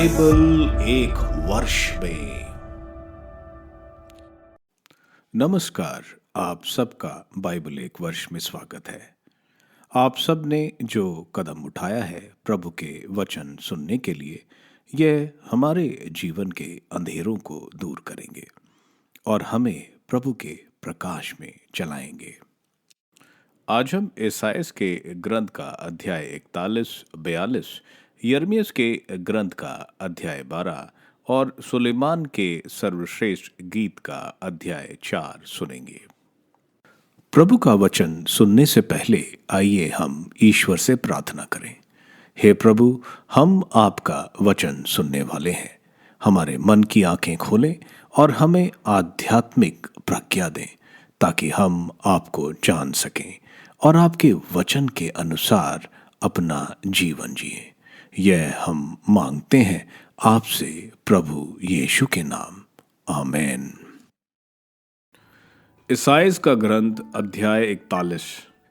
Bible एक वर्ष में। नमस्कार, आप सबका बाइबल एक वर्ष में स्वागत है। आप सब ने जो कदम उठाया है प्रभु के वचन सुनने के लिए, यह हमारे जीवन के अंधेरों को दूर करेंगे और हमें प्रभु के प्रकाश में चलाएंगे। आज हम ईसायास के ग्रंथ का अध्याय 41-42, यिर्मयाह के ग्रंथ का अध्याय 12 और सुलेमान के सर्वश्रेष्ठ गीत का अध्याय 4 सुनेंगे। प्रभु का वचन सुनने से पहले आइए हम ईश्वर से प्रार्थना करें। हे प्रभु, हम आपका वचन सुनने वाले हैं। हमारे मन की आंखें खोलें और हमें आध्यात्मिक प्रज्ञा दें ताकि हम आपको जान सकें और आपके वचन के अनुसार अपना जीवन जिए। यह हम मांगते हैं आपसे प्रभु यीशु के नाम, आमीन। ईसायास का ग्रंथ अध्याय 41।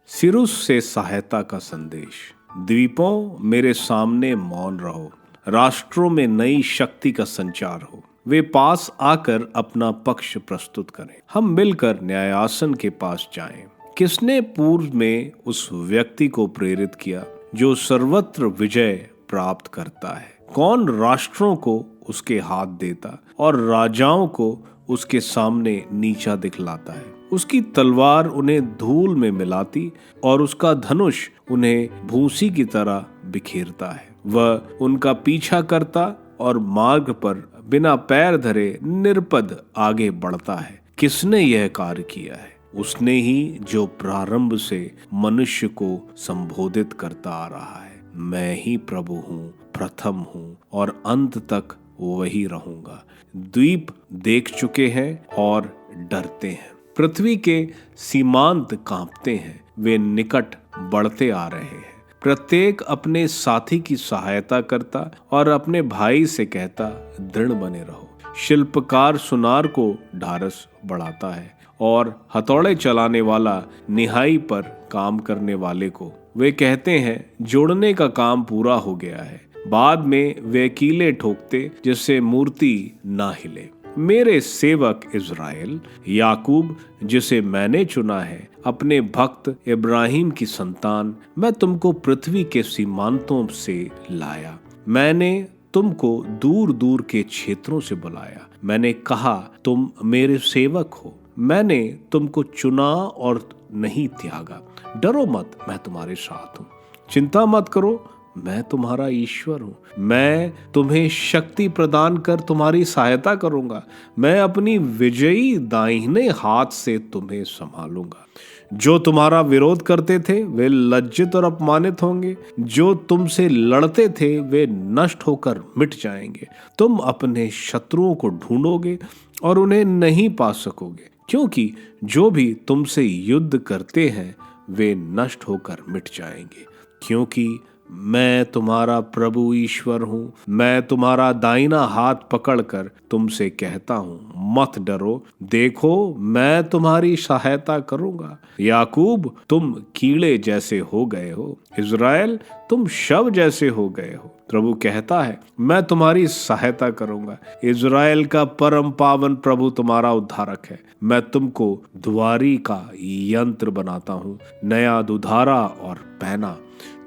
सिरुस से सहायता का संदेश। द्वीपों, मेरे सामने मौन रहो, राष्ट्रों में नई शक्ति का संचार हो। वे पास आकर अपना पक्ष प्रस्तुत करें। हम मिलकर न्यायासन के पास जाएं। किसने पूर्व में उस व्यक्ति को प्रेरित किया जो सर्वत्र विजय प्राप्त करता है? कौन राष्ट्रों को उसके हाथ देता और राजाओं को उसके सामने नीचा दिखलाता है? उसकी तलवार उन्हें धूल में मिलाती और उसका धनुष उन्हें भूसी की तरह बिखेरता है। वह उनका पीछा करता और मार्ग पर बिना पैर धरे निर्पद आगे बढ़ता है। किसने यह कार्य किया है? उसने ही जो प्रारंभ से मनुष्य को संबोधित करता आ रहा है। मैं ही प्रभु हूँ, प्रथम हूँ और अंत तक वही रहूंगा। द्वीप देख चुके हैं और डरते हैं। पृथ्वी के सीमांत कांपते हैं। वे निकट बढ़ते आ रहे हैं। प्रत्येक अपने साथी की सहायता करता और अपने भाई से कहता, दृढ़ बने रहो। शिल्पकार सुनार को ढारस बढ़ाता है और हथौड़े चलाने वाला निहाई पर काम करने वाले को। वे कहते हैं, जोड़ने का काम पूरा हो गया है। बाद में वे कीले ठोकते जिससे मूर्ति ना हिले। मेरे सेवक इज़राइल, याकूब जिसे मैंने चुना है, अपने भक्त इब्राहिम की संतान, मैं तुमको पृथ्वी के सीमांतों से लाया। मैंने तुमको दूर दूर के क्षेत्रों से बुलाया। मैंने कहा, तुम मेरे सेवक हो। मैंने तुमको चुना और नहीं त्यागा। डरो मत, मैं तुम्हारे साथ हूँ। चिंता मत करो, मैं तुम्हारा ईश्वर हूँ। मैं तुम्हें शक्ति प्रदान कर तुम्हारी सहायता करूंगा। मैं अपनी विजयी दाहिने हाथ से तुम्हें संभालूंगा। जो तुम्हारा विरोध करते थे वे लज्जित और अपमानित होंगे। जो तुमसे लड़ते थे वे नष्ट होकर मिट जाएंगे। तुम अपने शत्रुओं को ढूंढोगे और उन्हें नहीं पा सकोगे, क्योंकि जो भी तुमसे युद्ध करते हैं वे नष्ट होकर मिट जाएंगे। क्योंकि मैं तुम्हारा प्रभु ईश्वर हूँ। मैं तुम्हारा दाहिना हाथ पकड़कर तुमसे कहता हूँ, मत डरो। देखो, मैं तुम्हारी सहायता करूंगा। याकूब, तुम कीड़े जैसे हो गए हो। इज़राइल, तुम शव जैसे हो गए हो। प्रभु कहता है, मैं तुम्हारी सहायता करूंगा। इज़राइल का परम पावन प्रभु तुम्हारा उद्धारक है। मैं तुमको दुआरी का यंत्र बनाता हूँ, नया दुधारा और पैना।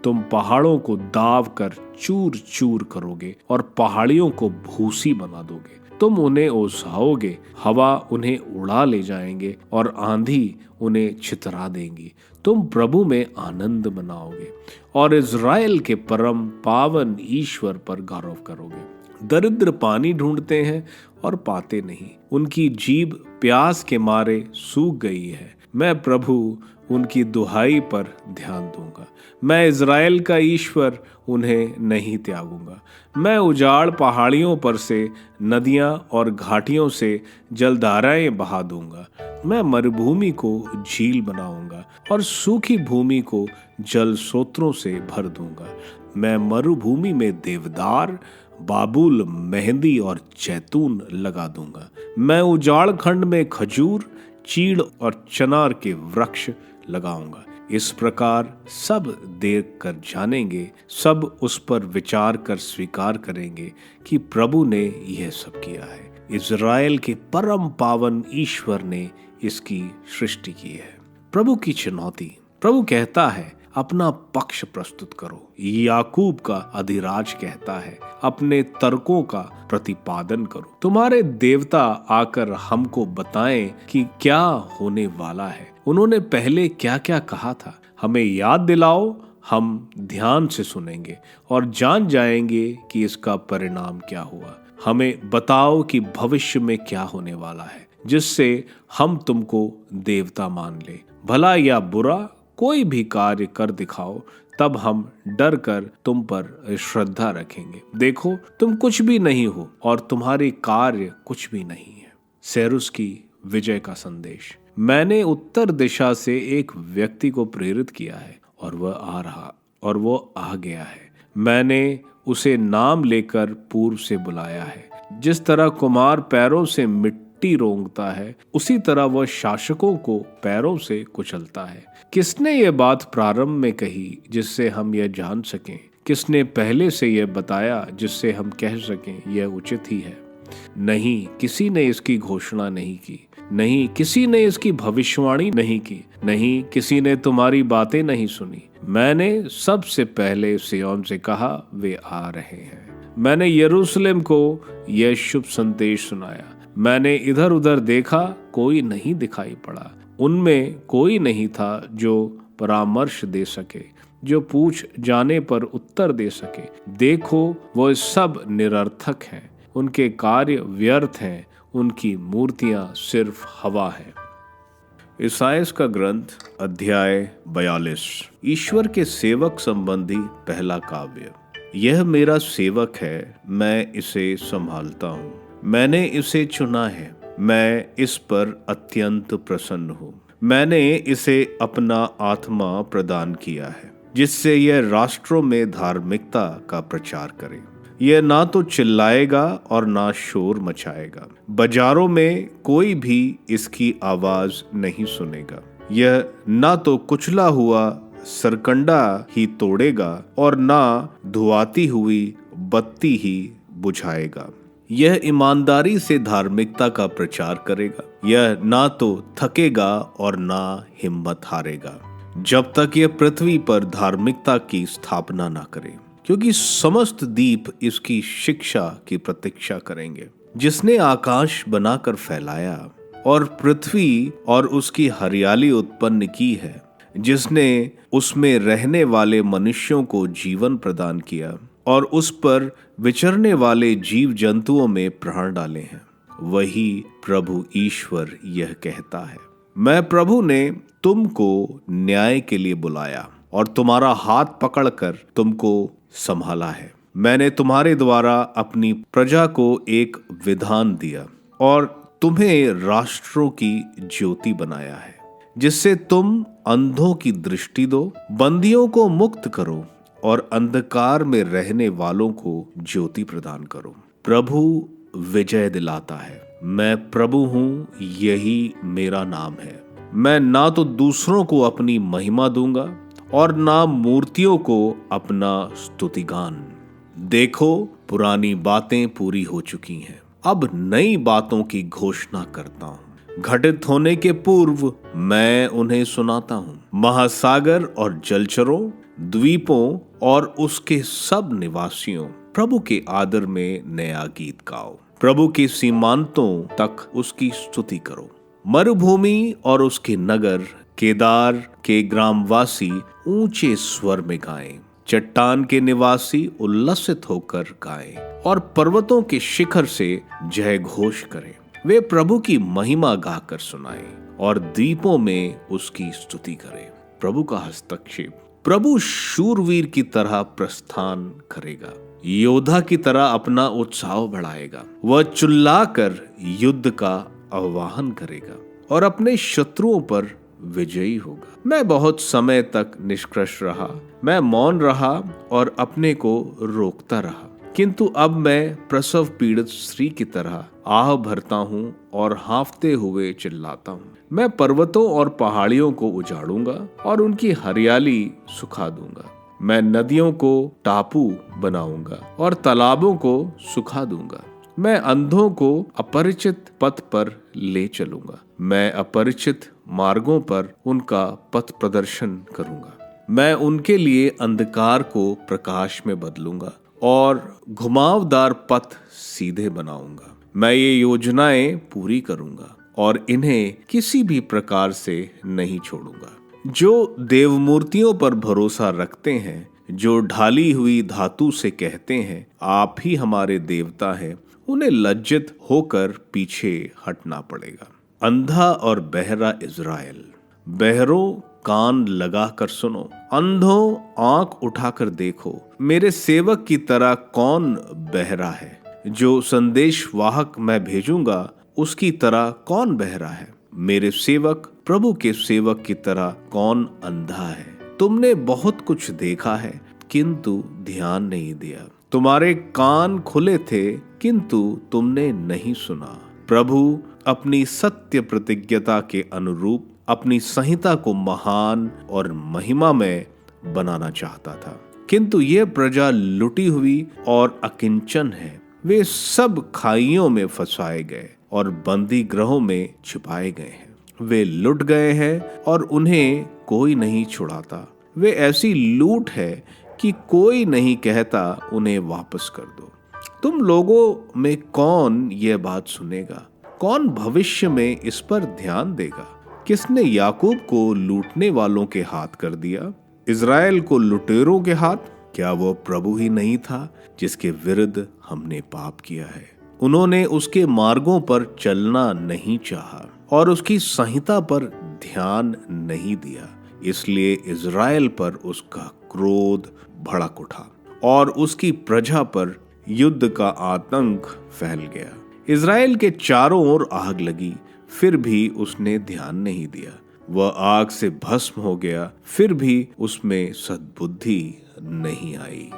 तुम पहाड़ों को दाव कर चूर चूर करोगे और पहाड़ियों को भूसी बना दोगे। तुम उन्हें ओसाओगे, हवा उन्हें उड़ा ले जाएंगे और आंधी उन्हें छितरा देंगी। तुम प्रभु में आनंद मनाओगे और इज़राइल के परम पावन ईश्वर पर गौरव करोगे। दरिद्र पानी ढूंढते हैं और पाते नहीं। उनकी जीभ प्यास के मारे सूख गई है। मैं प्रभु उनकी दुहाई पर ध्यान दूंगा। मैं इज़राइल का ईश्वर उन्हें नहीं त्यागूंगा। मैं उजाड़ पहाड़ियों पर से नदियां और घाटियों से जलधाराएं बहा दूंगा। मैं मरुभूमि को झील बनाऊंगा और सूखी भूमि को जल स्रोतों से भर दूंगा। मैं मरुभूमि में देवदार, बाबुल, मेहंदी और जैतून लगा दूंगा। मैं उजाड़ खंड में खजूर, चीड़ और चनार के वृक्ष लगाऊंगा। इस प्रकार सब देख कर जानेंगे, सब उस पर विचार कर स्वीकार करेंगे कि प्रभु ने यह सब किया है। इज़राइल के परम पावन ईश्वर ने इसकी सृष्टि की है। प्रभु की चुनौती, प्रभु कहता है अपना पक्ष प्रस्तुत करो। याकूब का अधिराज कहता है अपने तर्कों का प्रतिपादन करो। तुम्हारे देवता आकर हमको बताएं कि क्या होने वाला है। उन्होंने पहले क्या क्या कहा था, हमें याद दिलाओ, हम ध्यान से सुनेंगे और जान जाएंगे कि इसका परिणाम क्या हुआ। हमें बताओ कि भविष्य में क्या होने वाला है, जिससे हम तुमको देवता मान ले। भला या बुरा कोई भी कार्य कर दिखाओ, तब हम डर कर तुम पर श्रद्धा रखेंगे। देखो तुम कुछ भी नहीं हो और तुम्हारे कार्य कुछ भी नहीं है। सेरुस की विजय का संदेश। मैंने उत्तर दिशा से एक व्यक्ति को प्रेरित किया है और वो आ गया है। मैंने उसे नाम लेकर पूर्व से बुलाया है। जिस तरह कुम्हार पैरों से मिट्टी रोंगता है, उसी तरह वह शासकों को पैरों से कुचलता है। किसने ये बात प्रारंभ में कही जिससे हम यह जान सकें? किसने पहले से यह बताया जिससे हम कह सकें यह उचित ही है? नहीं, किसी ने इसकी घोषणा नहीं की। नहीं, किसी ने इसकी भविष्यवाणी नहीं की। नहीं, किसी ने तुम्हारी बातें नहीं सुनी। मैंने सबसे पहले सिय्योन से कहा, वे आ रहे हैं। मैंने यरूशलेम को यह शुभ संदेश सुनाया। मैंने इधर उधर देखा, कोई नहीं दिखाई पड़ा। उनमें कोई नहीं था जो परामर्श दे सके, जो पूछ जाने पर उत्तर दे सके। देखो वो सब निरर्थक हैं, उनके कार्य व्यर्थ हैं, उनकी मूर्तियां सिर्फ हवा है। ईसाइयाह का ग्रंथ अध्याय 42। ईश्वर के सेवक संबंधी पहला काव्य। यह मेरा सेवक है, मैं इसे संभालता हूँ। मैंने इसे चुना है, मैं इस पर अत्यंत प्रसन्न हूँ। मैंने इसे अपना आत्मा प्रदान किया है, जिससे यह राष्ट्रों में धार्मिकता का प्रचार करे। यह ना तो चिल्लाएगा और ना शोर मचाएगा। बाजारों में कोई भी इसकी आवाज नहीं सुनेगा। यह ना तो कुचला हुआ सरकंडा ही तोड़ेगा और ना धुआती हुई बत्ती ही बुझाएगा। यह ईमानदारी से धार्मिकता का प्रचार करेगा। यह ना तो थकेगा और ना हिम्मत हारेगा, जब तक यह पृथ्वी पर धार्मिकता की स्थापना ना करे, क्योंकि समस्त द्वीप इसकी शिक्षा की प्रतीक्षा करेंगे। जिसने आकाश बनाकर फैलाया और पृथ्वी और उसकी हरियाली उत्पन्न की है, जिसने उसमें रहने वाले मनुष्यों को जीवन प्रदान किया और उस पर विचरने वाले जीव जंतुओं में प्राण डाले हैं, वही प्रभु ईश्वर यह कहता है, मैं प्रभु ने तुमको न्याय के लिए बुलाया और तुम्हारा हाथ पकड़कर तुमको संभाला है। मैंने तुम्हारे द्वारा अपनी प्रजा को एक विधान दिया और तुम्हें राष्ट्रों की ज्योति बनाया है, जिससे तुम अंधों की दृष्टि दो, बंदियों को मुक्त करो और अंधकार में रहने वालों को ज्योति प्रदान करो। प्रभु विजय दिलाता है। मैं प्रभु हूँ, यही मेरा नाम है। मैं ना तो दूसरों को अपनी महिमा दूंगा और ना मूर्तियों को अपना स्तुतिगान। देखो पुरानी बातें पूरी हो चुकी हैं, अब नई बातों की घोषणा करता हूँ। घटित होने के पूर्व मैं उन्हें सुनाता हूँ। महासागर और जलचरों, द्वीपों और उसके सब निवासियों, प्रभु के आदर में नया गीत गाओ। प्रभु के सीमांतों तक उसकी स्तुति करो। मरुभूमि और उसके नगर, केदार के ग्रामवासी ऊंचे स्वर में गाएं। चट्टान के निवासी उल्लसित होकर गाएं और पर्वतों के शिखर से जय घोष करें। वे प्रभु की महिमा गाकर सुनाएं और द्वीपों में उसकी स्तुति करें। प्रभु का हस्तक्षेप। प्रभु शूरवीर की तरह प्रस्थान करेगा, योद्धा की तरह अपना उत्साह बढ़ाएगा। वह चिल्लाकर युद्ध का आह्वान करेगा और अपने शत्रुओं पर विजयी होगा। मैं बहुत समय तक निष्कृष रहा, मैं मौन रहा और अपने को रोकता रहा। किंतु अब मैं प्रसव पीड़ित स्त्री की तरह आह भरता हूँ और हाँफते हुए चिल्लाता हूँ। मैं पर्वतों और पहाड़ियों को उजाड़ूंगा और उनकी हरियाली सुखा दूंगा। मैं नदियों को टापू बनाऊंगा और तालाबों को सुखा दूंगा। मैं अंधों को अपरिचित पथ पर ले चलूंगा। मैं अपरिचित मार्गों पर उनका पथ प्रदर्शन करूंगा। मैं उनके लिए अंधकार को प्रकाश में बदलूंगा और घुमावदार पथ सीधे बनाऊंगा। मैं ये योजनाएं पूरी करूंगा और इन्हें किसी भी प्रकार से नहीं छोड़ूंगा। जो देवमूर्तियों पर भरोसा रखते हैं, जो ढाली हुई धातु से कहते हैं आप ही हमारे देवता हैं, उन्हें लज्जित होकर पीछे हटना पड़ेगा। अंधा और बहरा इज़राइल, बहरों कान लगाकर सुनो, अंधों आंख उठाकर देखो। मेरे सेवक की तरह कौन बहरा है? जो संदेश वाहक मैं भेजूंगा उसकी तरह कौन बहरा है? मेरे सेवक प्रभु के सेवक की तरह कौन अंधा है? तुमने बहुत कुछ देखा है किंतु ध्यान नहीं दिया। तुम्हारे कान खुले थे किंतु तुमने नहीं सुना। प्रभु अपनी सत्य प्रतिज्ञता के अनुरूप अपनी संहिता को महान और महिमा में बनाना चाहता था, किंतु ये प्रजा लुटी हुई और अकिंचन है। वे सब खाइयों में फंसाए गए और बंदी गृहों में छिपाए गए हैं। वे लुट गए हैं और उन्हें कोई नहीं छुड़ाता। वे ऐसी लूट है कि कोई नहीं कहता उन्हें वापस कर दो। तुम लोगों में कौन यह बात सुनेगा? कौन भविष्य में इस पर ध्यान देगा? किसने याकूब को लूटने वालों के हाथ कर दिया, इज़राइल को लुटेरों के हाथ? क्या वो प्रभु ही नहीं था जिसके विरुद्ध हमने पाप किया है? उन्होंने उसके मार्गों पर चलना नहीं चाहा और उसकी संहिता पर ध्यान नहीं दिया। इसलिए इज़राइल पर उसका क्रोध भड़क उठा और उसकी प्रजा पर युद्ध का आतंक फैल गया। इज़राइल के चारों ओर आग लगी, फिर भी उसने ध्यान नहीं दिया। वह आग से भस्म हो गया, फिर भी उसमें सद्बुद्धि नहीं आई।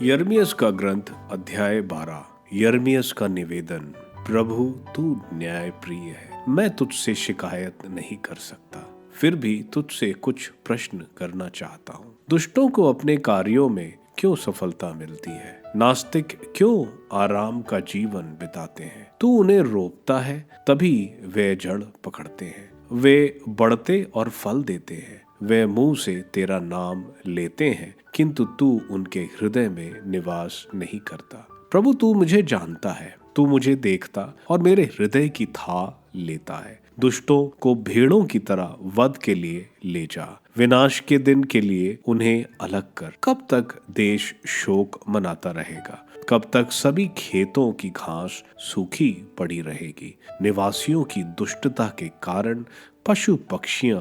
यिर्मयाह का ग्रंथ अध्याय 12। यिर्मयाह का निवेदन। प्रभु तू न्याय प्रिय है, मैं तुझसे शिकायत नहीं कर सकता, फिर भी तुझसे कुछ प्रश्न करना चाहता हूँ। दुष्टों को अपने कार्यों में क्यों सफलता मिलती है? नास्तिक क्यों आराम का जीवन बिताते हैं? तू उन्हें रोकता है तभी वे जड़ पकड़ते हैं। वे बढ़ते और फल देते हैं। वे मुंह से तेरा नाम लेते हैं किंतु तू उनके हृदय में निवास नहीं करता। प्रभु तू मुझे जानता है, तू मुझे देखता और मेरे हृदय की था लेता है। दुष्टों को भेड़ों की तरह वध के लिए ले जा, विनाश के दिन के लिए उन्हें अलग कर। कब तक देश शोक मनाता रहेगा? कब तक सभी खेतों की घास सूखी पड़ी रहेगी? निवासियों की दुष्टता के कारण पशु पक्षियां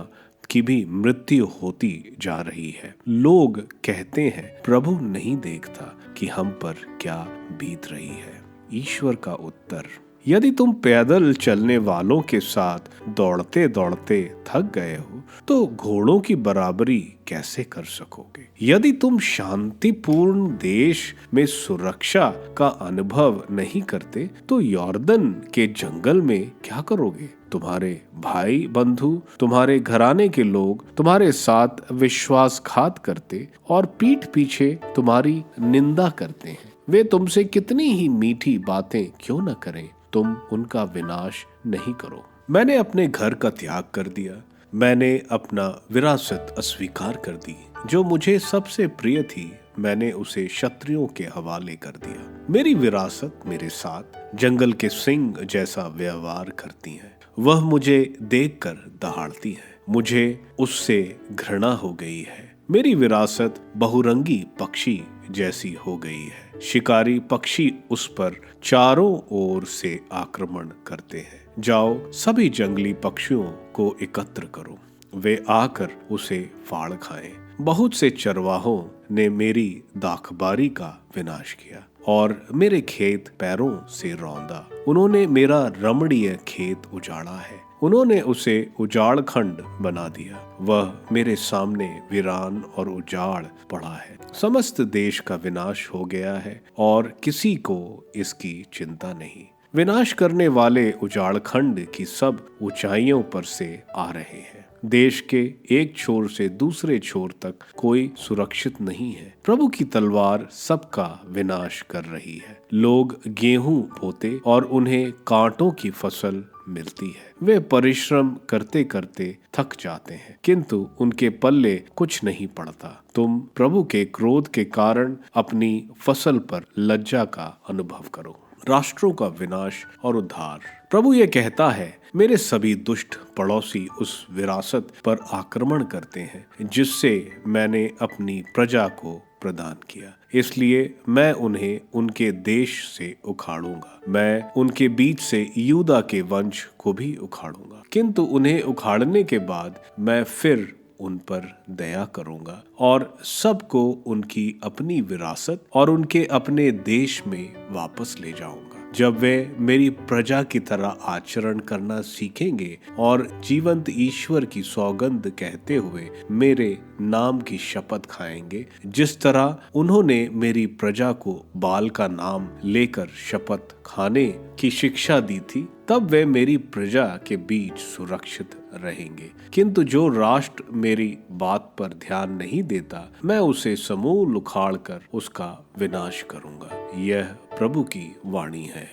की भी मृत्यु होती जा रही है। लोग कहते हैं प्रभु नहीं देखता कि हम पर क्या बीत रही है। ईश्वर का उत्तर। यदि तुम पैदल चलने वालों के साथ दौड़ते दौड़ते थक गए हो तो घोड़ों की बराबरी कैसे कर सकोगे? यदि तुम शांतिपूर्ण देश में सुरक्षा का अनुभव नहीं करते तो यॉर्दन के जंगल में क्या करोगे? तुम्हारे भाई बंधु, तुम्हारे घराने के लोग तुम्हारे साथ विश्वासघात करते और पीठ पीछे तुम्हारी निंदा करते हैं। वे तुमसे कितनी ही मीठी बातें क्यों न करें, तुम उनका विनाश नहीं करो। मैंने अपने घर का त्याग कर दिया, मैंने अपना विरासत अस्वीकार कर दी। जो मुझे सबसे प्रिय थी मैंने उसे क्षत्रियों के हवाले कर दिया। मेरी विरासत मेरे साथ जंगल के सिंह जैसा व्यवहार करती है। वह मुझे देखकर दहाड़ती है, मुझे उससे घृणा हो गई है। मेरी विरासत बहुरंगी पक्षी जैसी हो गई है। शिकारी पक्षी उस पर चारों ओर से आक्रमण करते हैं। जाओ सभी जंगली पक्षियों को एकत्र करो, वे आकर उसे फाड़ खाएं। बहुत से चरवाहों ने मेरी दाखबारी का विनाश किया और मेरे खेत पैरों से रौंदा। उन्होंने मेरा रमणीय खेत उजाड़ा है, उन्होंने उसे उजाड़ खंड बना दिया। वह मेरे सामने वीरान और उजाड़ पड़ा है। समस्त देश का विनाश हो गया है और किसी को इसकी चिंता नहीं। विनाश करने वाले उजाड़ खंड की सब ऊंचाइयों पर से आ रहे हैं। देश के एक छोर से दूसरे छोर तक कोई सुरक्षित नहीं है। प्रभु की तलवार सबका विनाश कर रही है। लोग गेहूं बोते और उन्हें कांटों की फसल मिलती है। वे परिश्रम करते करते थक जाते हैं, किंतु उनके पल्ले कुछ नहीं पड़ता। तुम प्रभु के क्रोध के कारण अपनी फसल पर लज्जा का अनुभव करो। राष्ट्रों का विनाश और उद्धार। प्रभु ये कहता है, मेरे सभी दुष्ट पड़ोसी उस विरासत पर आक्रमण करते हैं जिससे मैंने अपनी प्रजा को प्रदान किया, इसलिए मैं उन्हें उनके देश से उखाड़ूंगा। मैं उनके बीच से यूदा के वंश को भी उखाड़ूंगा, किंतु उन्हें उखाड़ने के बाद मैं फिर उन पर दया करूंगा और सबको उनकी अपनी विरासत और उनके अपने देश में वापस ले जाऊंगा। जब वे मेरी प्रजा की तरह आचरण करना सीखेंगे और जीवंत ईश्वर की सौगंध कहते हुए मेरे नाम की शपथ खाएंगे, जिस तरह उन्होंने मेरी प्रजा को बाल का नाम लेकर शपथ खाने की शिक्षा दी थी, तब वे मेरी प्रजा के बीच सुरक्षित रहेंगे। किंतु जो राष्ट्र मेरी बात पर ध्यान नहीं देता, मैं उसे समूल उखाड़ कर उसका विनाश करूंगा। यह प्रभु की वाणी है।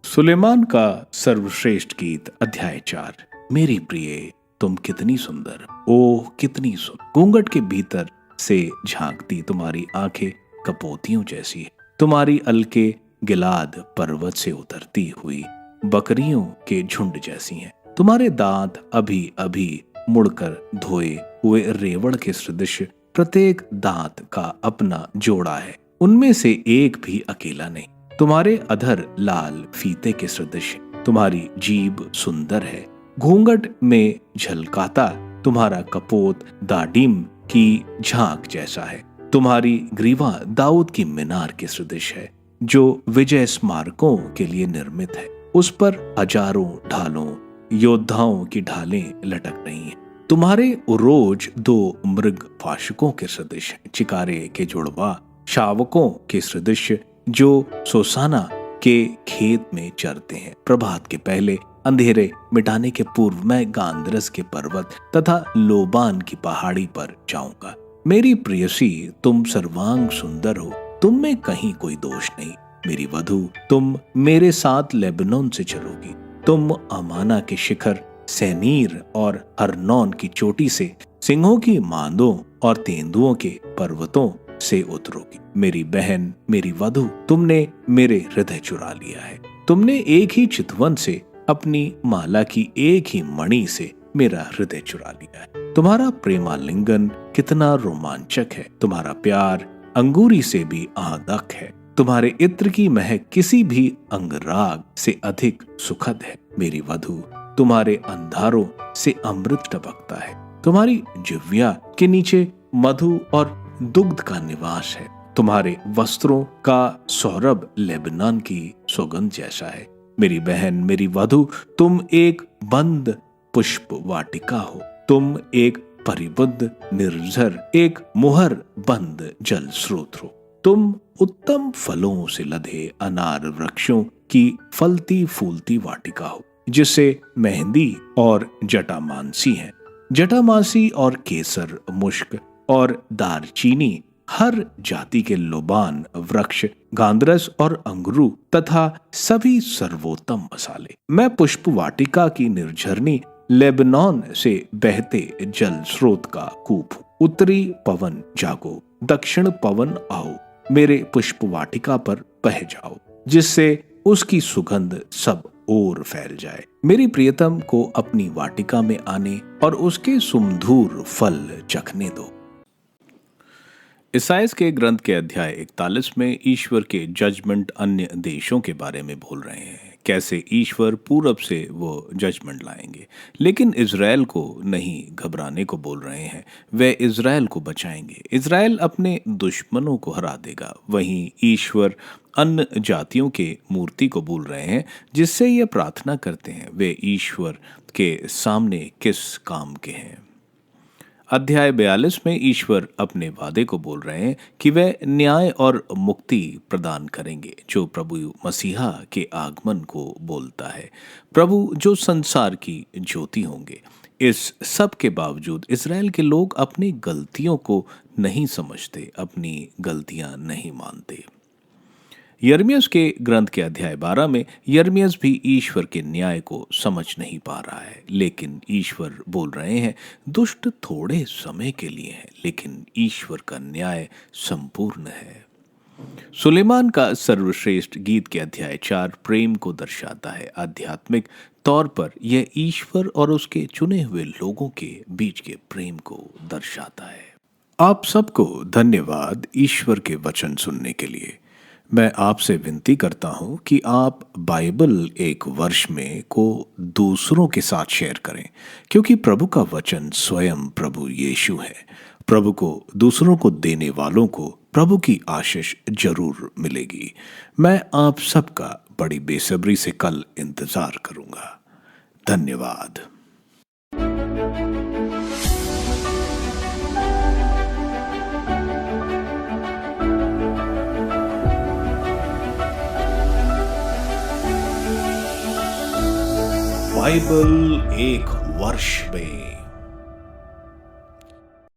सुलेमान का सर्वश्रेष्ठ गीत, अध्याय 4। मेरी प्रिय, तुम कितनी सुंदर, ओह कितनी सुंदर। घूंघट के भीतर से झांकती तुम्हारी आंखें कपोतियों जैसी है। तुम्हारी अलके गिलाद पर्वत से उतरती हुई बकरियों के झुंड जैसी हैं। तुम्हारे दांत अभी अभी मुड़कर धोए हुए रेवड़ के सदृश, प्रत्येक दांत का अपना जोड़ा है, उनमें से एक भी अकेला नहीं। तुम्हारे अधर लाल फीते के सदृश, तुम्हारी जीभ सुंदर है। घूंघट में झलकाता तुम्हारा कपोत दाडिम की झांक जैसा है। तुम्हारी ग्रीवा दाऊद की मीनार के सदृश है, जो विजय स्मारकों के लिए निर्मित है। उस पर हजारों ढालों योद्धाओं की ढालें लटक रही हैं। तुम्हारे उरोज दो मृग फाशकों के सदृश हैं, चिकारे के जुड़वा शावकों के सदृश, जो सोसाना के खेत में चरते हैं। प्रभात के पहले अंधेरे मिटाने के पूर्व मैं गांधरस के पर्वत तथा लोबान की पहाड़ी पर जाऊंगा। मेरी प्रियसी, तुम सर्वांग सुंदर हो, तुम में कहीं कोई दोष नहीं। मेरी वधू, तुम मेरे साथ लेबनोन से चलोगी। तुम अमाना के शिखर सैनीर और हरनौन की चोटी से, सिंहों की मांदों और तेंदुओं के पर्वतों से उतरोगी। मेरी बहन, मेरी वधू, तुमने मेरे हृदय चुरा लिया है। तुमने एक ही चितवन से, अपनी माला की एक ही मणि से मेरा हृदय चुरा लिया है। तुम्हारा प्रेमालिंगन कितना रोमांचक है, तुम्हारा प्यार अंगूरी से भी आदक है। तुम्हारे इत्र की महक किसी भी अंगराग से अधिक सुखद है। मेरी वधू, तुम्हारे अंधारों से अमृत टपकता है। तुम्हारी जिह्वा के नीचे मधु और दुग्ध का निवास है। तुम्हारे वस्त्रों का सौरभ लेबनान की सुगंध जैसा है। मेरी बहन, मेरी वधू, तुम एक बंद पुष्प वाटिका हो। तुम एक परिबद्ध निर्झर, एक मुहर बंद जल स्रोत हो। तुम उत्तम फलों से लदे अनार वृक्षों की फलती फूलती वाटिका हो, जिसे मेहंदी और जटामांसी है। जटामांसी और केसर, मुश्क और दारचीनी, हर जाति के लोबान वृक्ष, गांधरस और अंगरू तथा सभी सर्वोत्तम मसाले। मैं पुष्प वाटिका की निर्झरनी, लेबनान से बहते जल स्रोत का कूप हूँ। उत्तरी पवन जागो, दक्षिण पवन आओ, मेरे पुष्प वाटिका पर बह जाओ, जिससे उसकी सुगंध सब ओर फैल जाए। मेरी प्रियतम को अपनी वाटिका में आने और उसके सुमधुर फल चखने दो। ईसाइयाह के ग्रंथ के अध्याय 41 में ईश्वर के जजमेंट अन्य देशों के बारे में बोल रहे हैं। कैसे ईश्वर पूरब से वो जजमेंट लाएंगे। लेकिन इज़राइल को नहीं घबराने को बोल रहे हैं, वे इज़राइल को बचाएंगे। इज़राइल अपने दुश्मनों को हरा देगा। वहीं ईश्वर अन्य जातियों के मूर्ति को बोल रहे हैं, जिससे ये प्रार्थना करते हैं वे ईश्वर के सामने किस काम के हैं। अध्याय 42 में ईश्वर अपने वादे को बोल रहे हैं कि वे न्याय और मुक्ति प्रदान करेंगे, जो प्रभु मसीहा के आगमन को बोलता है। प्रभु जो संसार की ज्योति होंगे। इस सब के बावजूद इज़राइल के लोग अपनी गलतियों को नहीं समझते, अपनी गलतियां नहीं मानते। यर्मियस के ग्रंथ के अध्याय 12 में यर्मियस भी ईश्वर के न्याय को समझ नहीं पा रहा है, लेकिन ईश्वर बोल रहे हैं दुष्ट थोड़े समय के लिए है, लेकिन ईश्वर का न्याय संपूर्ण है। सुलेमान का सर्वश्रेष्ठ गीत के अध्याय 4 प्रेम को दर्शाता है। आध्यात्मिक तौर पर यह ईश्वर और उसके चुने हुए लोगों के बीच के प्रेम को दर्शाता है। आप सबको धन्यवाद ईश्वर के वचन सुनने के लिए। मैं आपसे विनती करता हूं कि आप बाइबल एक वर्ष में को दूसरों के साथ शेयर करें, क्योंकि प्रभु का वचन स्वयं प्रभु यीशु है। प्रभु को दूसरों को देने वालों को प्रभु की आशीष जरूर मिलेगी। मैं आप सबका बड़ी बेसब्री से कल इंतजार करूंगा। धन्यवाद। बाइबल एक वर्ष में